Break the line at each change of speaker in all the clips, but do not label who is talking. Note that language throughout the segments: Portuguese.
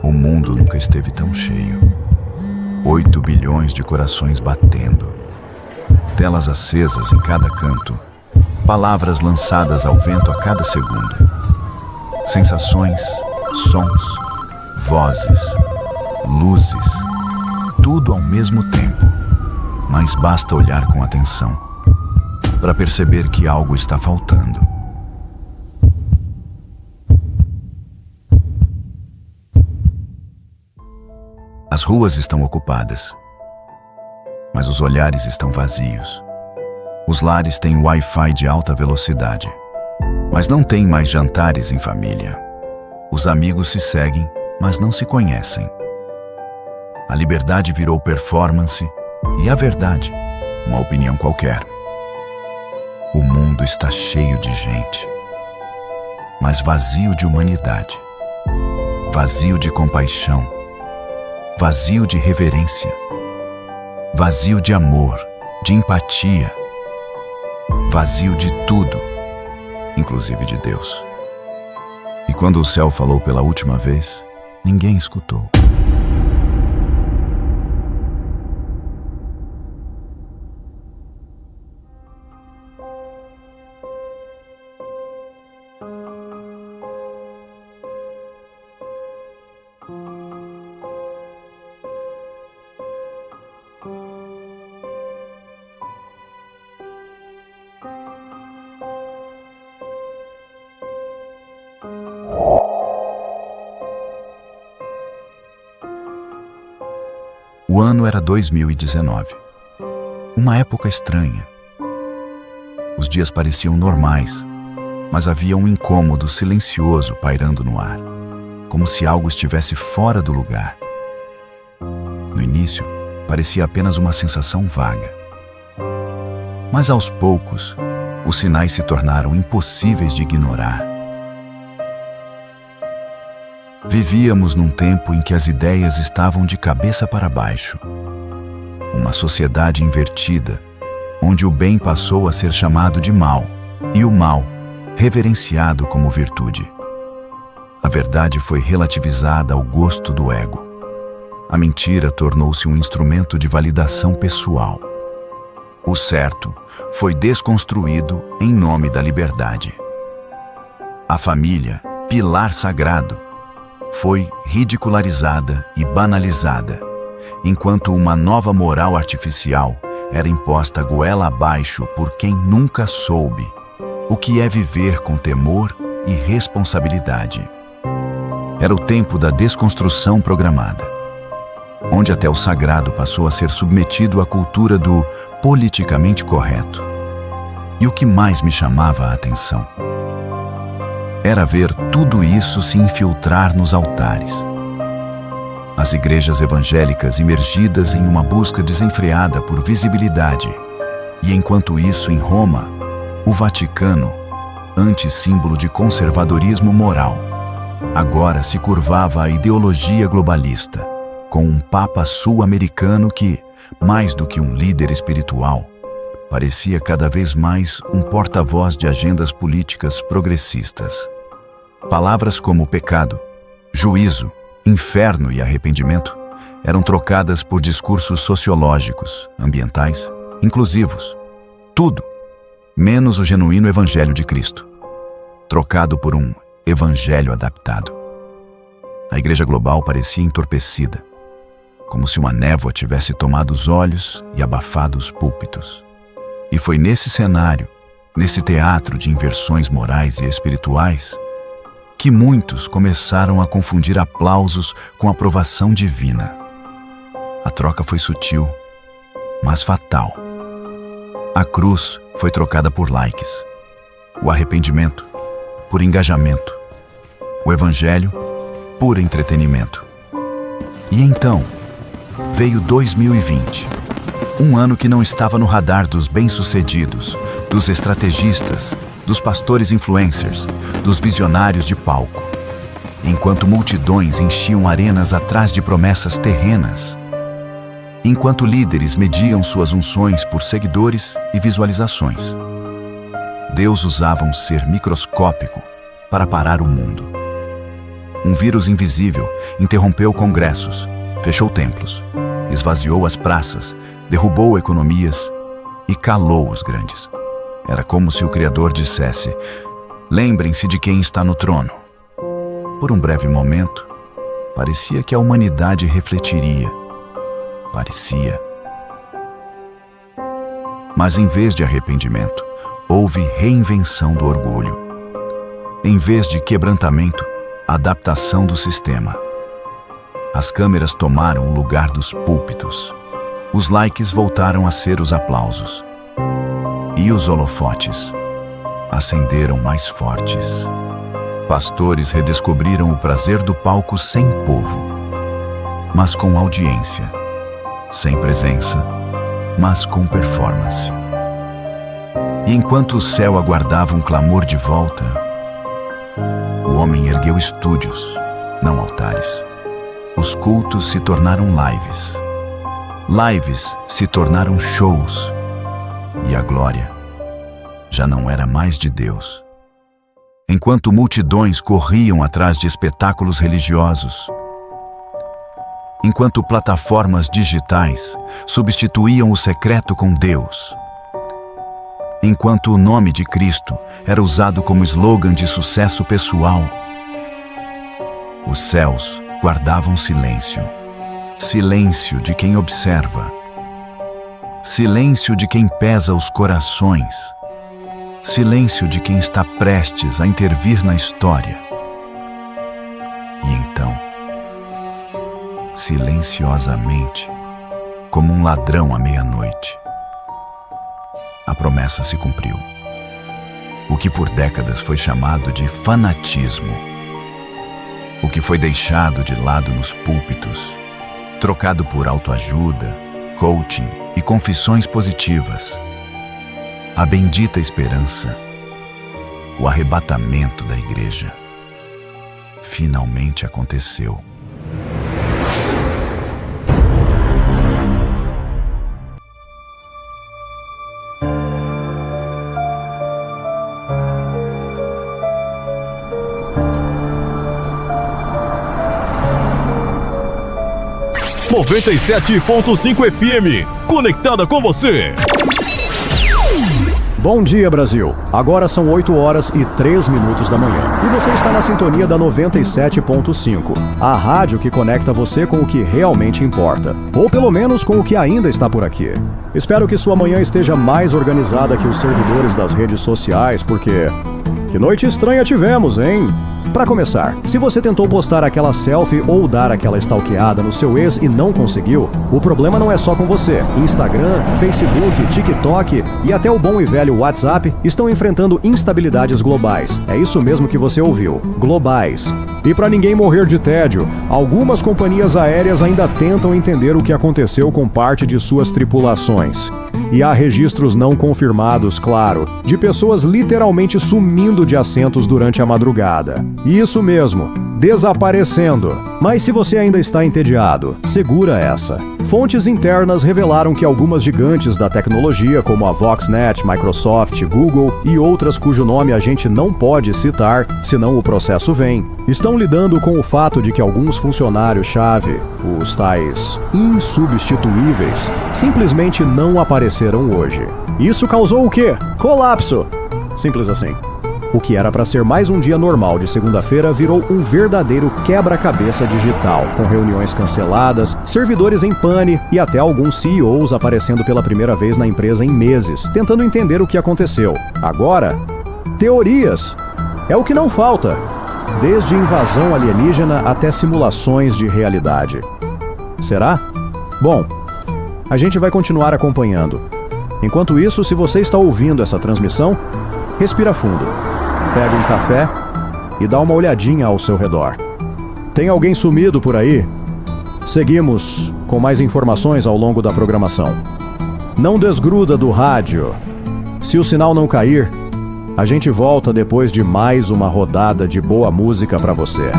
O mundo nunca esteve tão cheio. 8 bilhões de corações batendo. Telas acesas em cada canto. Palavras lançadas ao vento a cada segundo. Sensações, sons, vozes, luzes. Tudo ao mesmo tempo. Mas basta olhar com atenção para perceber que algo está faltando. As ruas estão ocupadas, mas os olhares estão vazios. Os lares têm Wi-Fi de alta velocidade, mas não tem mais jantares em família. Os amigos se seguem, mas não se conhecem. A liberdade virou performance e a verdade, uma opinião qualquer. O mundo está cheio de gente, mas vazio de humanidade, vazio de compaixão, vazio de reverência, vazio de amor, de empatia, vazio de tudo, inclusive de Deus. E quando o céu falou pela última vez, ninguém escutou. O ano era 2019. Uma época estranha. Os dias pareciam normais, mas havia um incômodo silencioso pairando no ar, como se algo estivesse fora do lugar. No início, parecia apenas uma sensação vaga. Mas aos poucos, os sinais se tornaram impossíveis de ignorar. Vivíamos num tempo em que as ideias estavam de cabeça para baixo. Uma sociedade invertida, onde o bem passou a ser chamado de mal e o mal reverenciado como virtude. A verdade foi relativizada ao gosto do ego. A mentira tornou-se um instrumento de validação pessoal. O certo foi desconstruído em nome da liberdade. A família, pilar sagrado, foi ridicularizada e banalizada, enquanto uma nova moral artificial era imposta goela abaixo por quem nunca soube o que é viver com temor e responsabilidade. Era o tempo da desconstrução programada, onde até o sagrado passou a ser submetido à cultura do politicamente correto. E o que mais me chamava a atenção era ver tudo isso se infiltrar nos altares. As igrejas evangélicas imergidas em uma busca desenfreada por visibilidade. E enquanto isso, em Roma, o Vaticano, antissímbolo de conservadorismo moral, agora se curvava à ideologia globalista, com um Papa sul-americano que, mais do que um líder espiritual, parecia cada vez mais um porta-voz de agendas políticas progressistas. Palavras como pecado, juízo, inferno e arrependimento eram trocadas por discursos sociológicos, ambientais, inclusivos. Tudo, menos o genuíno Evangelho de Cristo, trocado por um Evangelho adaptado. A Igreja Global parecia entorpecida, como se uma névoa tivesse tomado os olhos e abafado os púlpitos. E foi nesse cenário, nesse teatro de inversões morais e espirituais, que muitos começaram a confundir aplausos com aprovação divina. A troca foi sutil, mas fatal. A cruz foi trocada por likes, o arrependimento por engajamento, o evangelho por entretenimento. E então, veio 2020, um ano que não estava no radar dos bem-sucedidos, dos estrategistas, dos pastores influencers, dos visionários de palco, enquanto multidões enchiam arenas atrás de promessas terrenas, enquanto líderes mediam suas unções por seguidores e visualizações. Deus usava um ser microscópico para parar o mundo. Um vírus invisível interrompeu congressos, fechou templos, esvaziou as praças, derrubou economias e calou os grandes. Era como se o Criador dissesse: lembrem-se de quem está no trono. Por um breve momento, parecia que a humanidade refletiria. Parecia. Mas em vez de arrependimento, houve reinvenção do orgulho. Em vez de quebrantamento, adaptação do sistema. As câmeras tomaram o lugar dos púlpitos. Os likes voltaram a ser os aplausos. E os holofotes acenderam mais fortes. Pastores redescobriram o prazer do palco sem povo, mas com audiência. Sem presença, mas com performance. E enquanto o céu aguardava um clamor de volta, o homem ergueu estúdios, não altares. Os cultos se tornaram lives. Lives se tornaram shows. E a glória já não era mais de Deus. Enquanto multidões corriam atrás de espetáculos religiosos, enquanto plataformas digitais substituíam o secreto com Deus, enquanto o nome de Cristo era usado como slogan de sucesso pessoal, os céus guardavam silêncio. Silêncio de quem observa. Silêncio de quem pesa os corações. Silêncio de quem está prestes a intervir na história. E então, silenciosamente, como um ladrão à meia-noite, a promessa se cumpriu. O que por décadas foi chamado de fanatismo, o que foi deixado de lado nos púlpitos, trocado por autoajuda, coaching e confissões positivas, a bendita esperança, o arrebatamento da igreja, finalmente aconteceu.
Noventa e 97.5 FM, conectada com você.
Bom dia, Brasil. Agora são 8 horas e 3 minutos da manhã. E você está na sintonia da 97.5, a rádio que conecta você com o que realmente importa. Ou pelo menos com o que ainda está por aqui. Espero que sua manhã esteja mais organizada que os servidores das redes sociais, porque... que noite estranha tivemos, hein? Para começar, se você tentou postar aquela selfie ou dar aquela stalkeada no seu ex e não conseguiu, o problema não é só com você. Instagram, Facebook, TikTok e até o bom e velho WhatsApp estão enfrentando instabilidades globais. É isso mesmo que você ouviu, globais. E para ninguém morrer de tédio, algumas companhias aéreas ainda tentam entender o que aconteceu com parte de suas tripulações. E há registros não confirmados, claro, de pessoas literalmente sumindo de assentos durante a madrugada. Isso mesmo, desaparecendo. Mas se você ainda está entediado, segura essa. Fontes internas revelaram que algumas gigantes da tecnologia, como a Voxnet, Microsoft, Google e outras cujo nome a gente não pode citar, senão o processo vem, estão lidando com o fato de que alguns funcionários-chave, os tais insubstituíveis, simplesmente não apareceram hoje. Isso causou o quê? Colapso! Simples assim. O que era para ser mais um dia normal de segunda-feira virou um verdadeiro quebra-cabeça digital, com reuniões canceladas, servidores em pane e até alguns CEOs aparecendo pela primeira vez na empresa em meses, tentando entender o que aconteceu. Agora, teorias. É o que não falta. Desde invasão alienígena até simulações de realidade. Será? Bom, a gente vai continuar acompanhando. Enquanto isso, se você está ouvindo essa transmissão, respira fundo. Pega um café e dá uma olhadinha ao seu redor. Tem alguém sumido por aí? Seguimos com mais informações ao longo da programação. Não desgruda do rádio. Se o sinal não cair, a gente volta depois de mais uma rodada de boa música para você.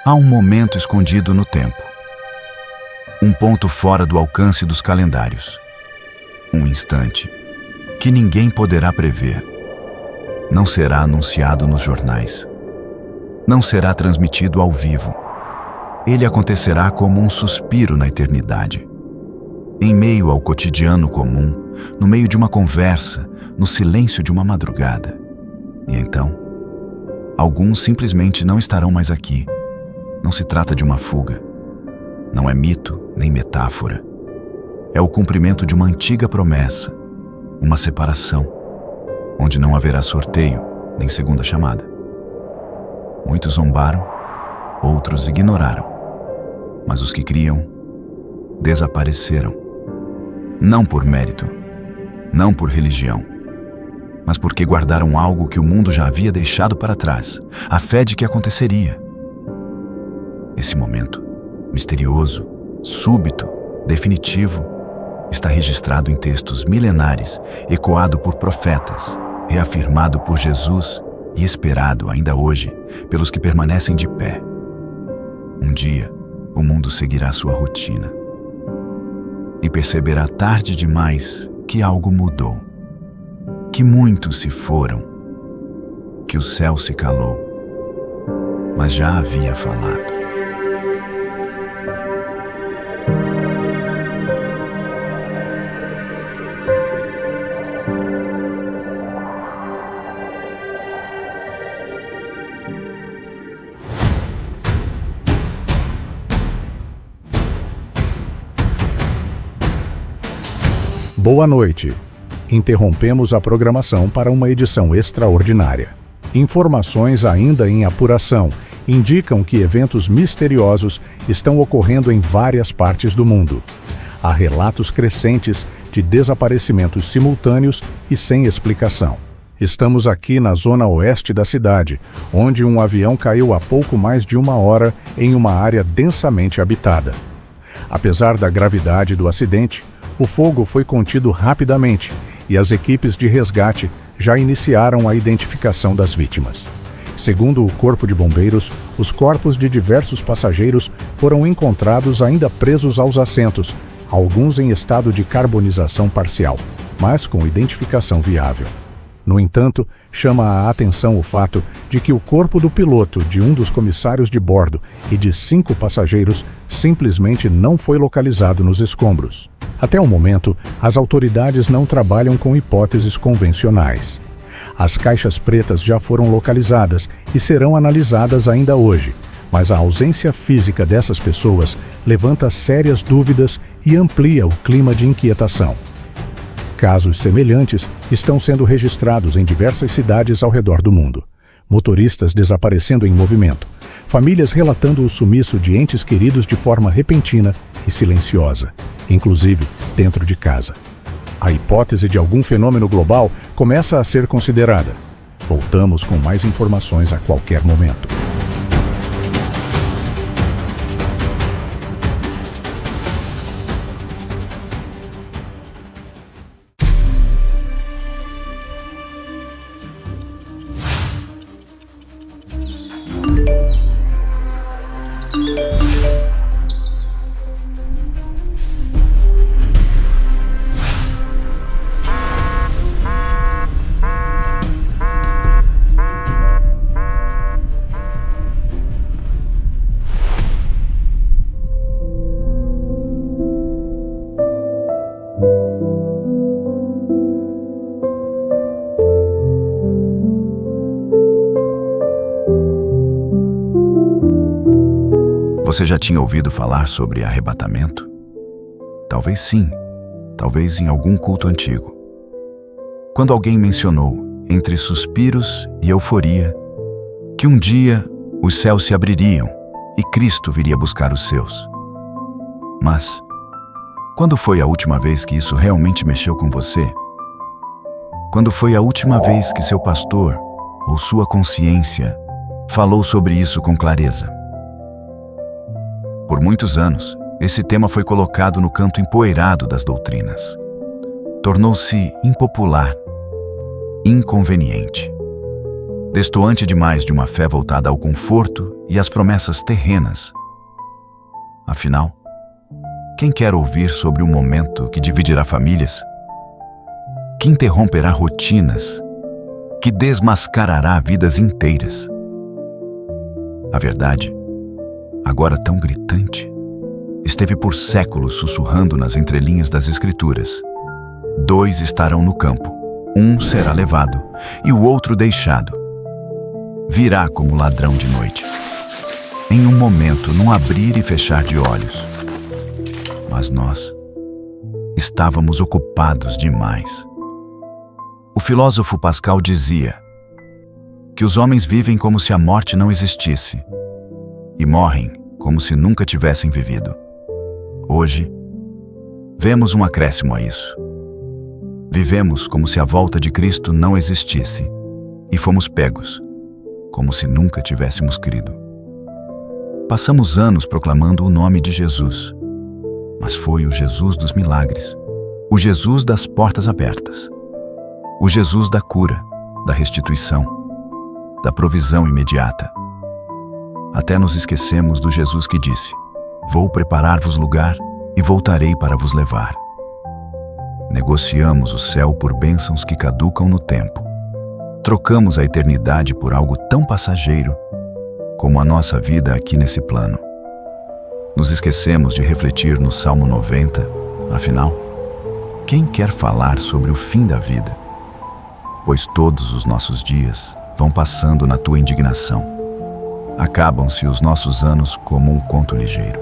Há um momento escondido no tempo. Um ponto fora do alcance dos calendários. Um instante que ninguém poderá prever. Não será anunciado nos jornais. Não será transmitido ao vivo. Ele acontecerá como um suspiro na eternidade. Em meio ao cotidiano comum, no meio de uma conversa, no silêncio de uma madrugada. E então, alguns simplesmente não estarão mais aqui. Não se trata de uma fuga. Não é mito nem metáfora. É o cumprimento de uma antiga promessa, uma separação, onde não haverá sorteio nem segunda chamada. Muitos zombaram, outros ignoraram, mas os que criam desapareceram. Não por mérito, não por religião, mas porque guardaram algo que o mundo já havia deixado para trás, a fé de que aconteceria. Esse momento, misterioso, súbito, definitivo, está registrado em textos milenares, ecoado por profetas, reafirmado por Jesus e esperado ainda hoje pelos que permanecem de pé. Um dia, o mundo seguirá sua rotina e perceberá tarde demais que algo mudou, que muitos se foram, que o céu se calou, mas já havia falado.
Boa noite. Interrompemos a programação para uma edição extraordinária. Informações ainda em apuração indicam que eventos misteriosos estão ocorrendo em várias partes do mundo. Há relatos crescentes de desaparecimentos simultâneos e sem explicação. Estamos aqui na zona oeste da cidade, onde um avião caiu há pouco mais de uma hora em uma área densamente habitada. Apesar da gravidade do acidente, o fogo foi contido rapidamente e as equipes de resgate já iniciaram a identificação das vítimas. Segundo o Corpo de Bombeiros, os corpos de diversos passageiros foram encontrados ainda presos aos assentos, alguns em estado de carbonização parcial, mas com identificação viável. No entanto, chama a atenção o fato de que o corpo do piloto, de um dos comissários de bordo e de 5 passageiros simplesmente não foi localizado nos escombros. Até o momento, as autoridades não trabalham com hipóteses convencionais. As caixas pretas já foram localizadas e serão analisadas ainda hoje, mas a ausência física dessas pessoas levanta sérias dúvidas e amplia o clima de inquietação. Casos semelhantes estão sendo registrados em diversas cidades ao redor do mundo. Motoristas desaparecendo em movimento, famílias relatando o sumiço de entes queridos de forma repentina e silenciosa, inclusive dentro de casa. A hipótese de algum fenômeno global começa a ser considerada. Voltamos com mais informações a qualquer momento.
Você já tinha ouvido falar sobre arrebatamento? Talvez sim, talvez em algum culto antigo. Quando alguém mencionou, entre suspiros e euforia, que um dia os céus se abririam e Cristo viria buscar os seus. Mas, quando foi a última vez que isso realmente mexeu com você? Quando foi a última vez que seu pastor ou sua consciência falou sobre isso com clareza? Por muitos anos, esse tema foi colocado no canto empoeirado das doutrinas. Tornou-se impopular, inconveniente. destoante demais de uma fé voltada ao conforto e às promessas terrenas. Afinal, quem quer ouvir sobre um momento que dividirá famílias, que interromperá rotinas, que desmascarará vidas inteiras? A verdade, agora tão gritante, esteve por séculos sussurrando nas entrelinhas das Escrituras. 2 estarão no campo, um será levado e o outro deixado. Virá como ladrão de noite, em um momento, num abrir e fechar de olhos. Mas nós estávamos ocupados demais. O filósofo Pascal dizia que os homens vivem como se a morte não existisse e morrem como se nunca tivessem vivido. Hoje, vemos um acréscimo a isso. Vivemos como se a volta de Cristo não existisse e fomos pegos, como se nunca tivéssemos crido. Passamos anos proclamando o nome de Jesus, mas foi o Jesus dos milagres, o Jesus das portas abertas, o Jesus da cura, da restituição, da provisão imediata. Até nos esquecemos do Jesus que disse: "Vou preparar-vos lugar e voltarei para vos levar." Negociamos o céu por bênçãos que caducam no tempo. Trocamos a eternidade por algo tão passageiro como a nossa vida aqui nesse plano. Nos esquecemos de refletir no Salmo 90, afinal, quem quer falar sobre o fim da vida? Pois todos os nossos dias vão passando na tua indignação. Acabam-se os nossos anos como um conto ligeiro.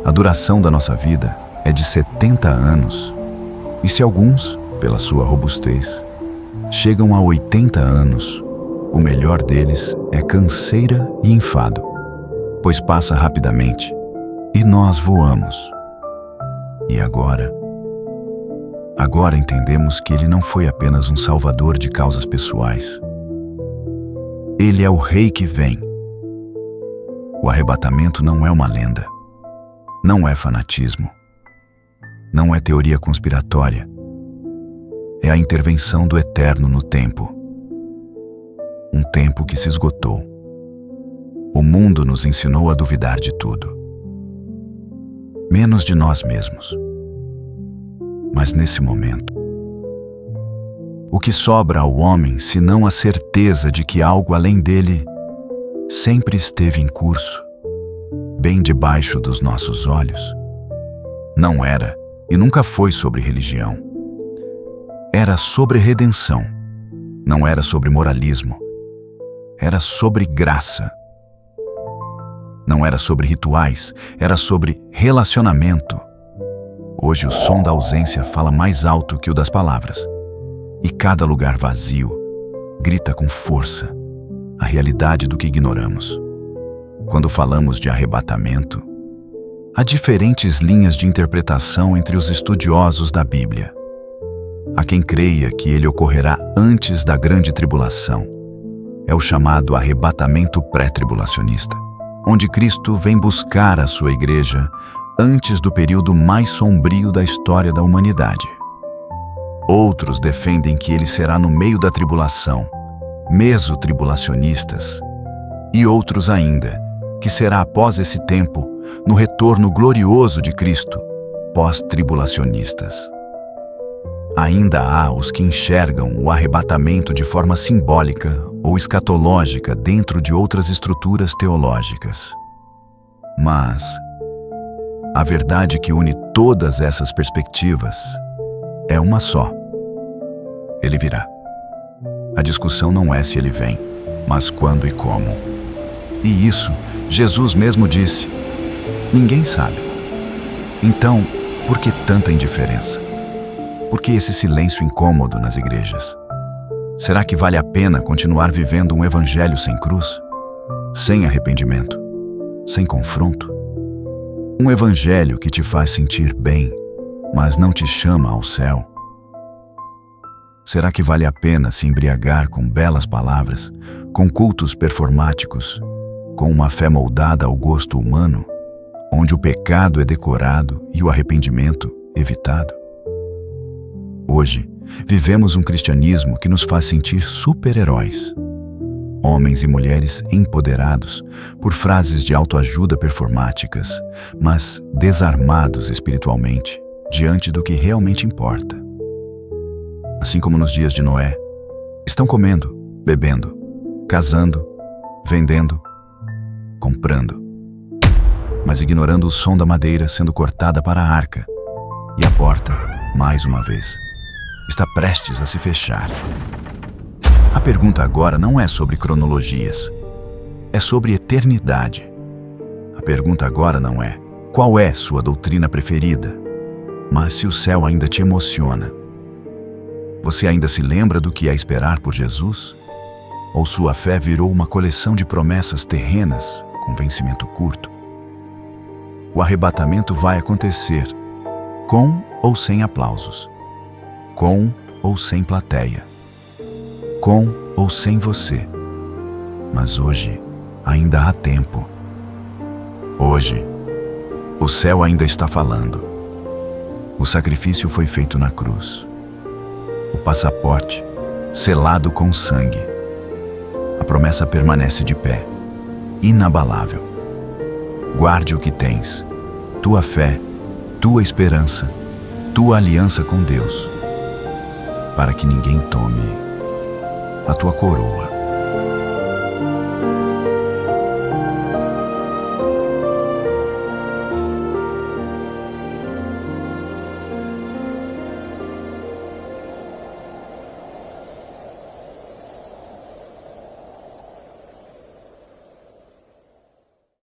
A duração da nossa vida é de 70 anos. E se alguns, pela sua robustez, chegam a 80 anos, o melhor deles é canseira e enfado, pois passa rapidamente e nós voamos. E agora entendemos que ele não foi apenas um salvador de causas pessoais. Ele é o Rei que vem. O arrebatamento não é uma lenda, não é fanatismo, não é teoria conspiratória. É a intervenção do Eterno no tempo. Um tempo que se esgotou. O mundo nos ensinou a duvidar de tudo, menos de nós mesmos. Mas nesse momento, o que sobra ao homem senão a certeza de que algo além dele sempre esteve em curso, bem debaixo dos nossos olhos? Não era e nunca foi sobre religião. Era sobre redenção. Não era sobre moralismo. Era sobre graça. Não era sobre rituais, era sobre relacionamento. Hoje o som da ausência fala mais alto que o das palavras. E cada lugar vazio grita com força a realidade do que ignoramos. Quando falamos de arrebatamento, há diferentes linhas de interpretação entre os estudiosos da Bíblia. Há quem creia que ele ocorrerá antes da grande tribulação. É o chamado arrebatamento pré-tribulacionista, onde Cristo vem buscar a sua igreja antes do período mais sombrio da história da humanidade. Outros defendem que ele será no meio da tribulação, mesotribulacionistas, e outros ainda, que será após esse tempo, no retorno glorioso de Cristo, pós-tribulacionistas. Ainda há os que enxergam o arrebatamento de forma simbólica ou escatológica dentro de outras estruturas teológicas. Mas a verdade que une todas essas perspectivas é uma só. Ele virá. A discussão não é se ele vem, mas quando e como. E isso, Jesus mesmo disse: ninguém sabe. Então, por que tanta indiferença? Por que esse silêncio incômodo nas igrejas? Será que vale a pena continuar vivendo um evangelho sem cruz? Sem arrependimento? Sem confronto? Um evangelho que te faz sentir bem, mas não te chama ao céu? Será que vale a pena se embriagar com belas palavras, com cultos performáticos, com uma fé moldada ao gosto humano, onde o pecado é decorado e o arrependimento evitado? Hoje, vivemos um cristianismo que nos faz sentir super-heróis, Homens e mulheres empoderados por frases de autoajuda performáticas, mas desarmados espiritualmente diante do que realmente importa. Assim como nos dias de Noé, estão comendo, bebendo, casando, vendendo, comprando, mas ignorando o som da madeira sendo cortada para a arca, e a porta, mais uma vez, está prestes a se fechar. A pergunta agora não é sobre cronologias, é sobre eternidade. A pergunta agora não é qual é sua doutrina preferida, mas se o céu ainda te emociona. Você ainda se lembra do que é esperar por Jesus? Ou sua fé virou uma coleção de promessas terrenas com vencimento curto? O arrebatamento vai acontecer, com ou sem aplausos, com ou sem plateia, com ou sem você. Mas hoje ainda há tempo. Hoje, o céu ainda está falando. O sacrifício foi feito na cruz. O passaporte, selado com sangue. A promessa permanece de pé, inabalável. Guarde o que tens, tua fé, tua esperança, tua aliança com Deus, para que ninguém tome a tua coroa.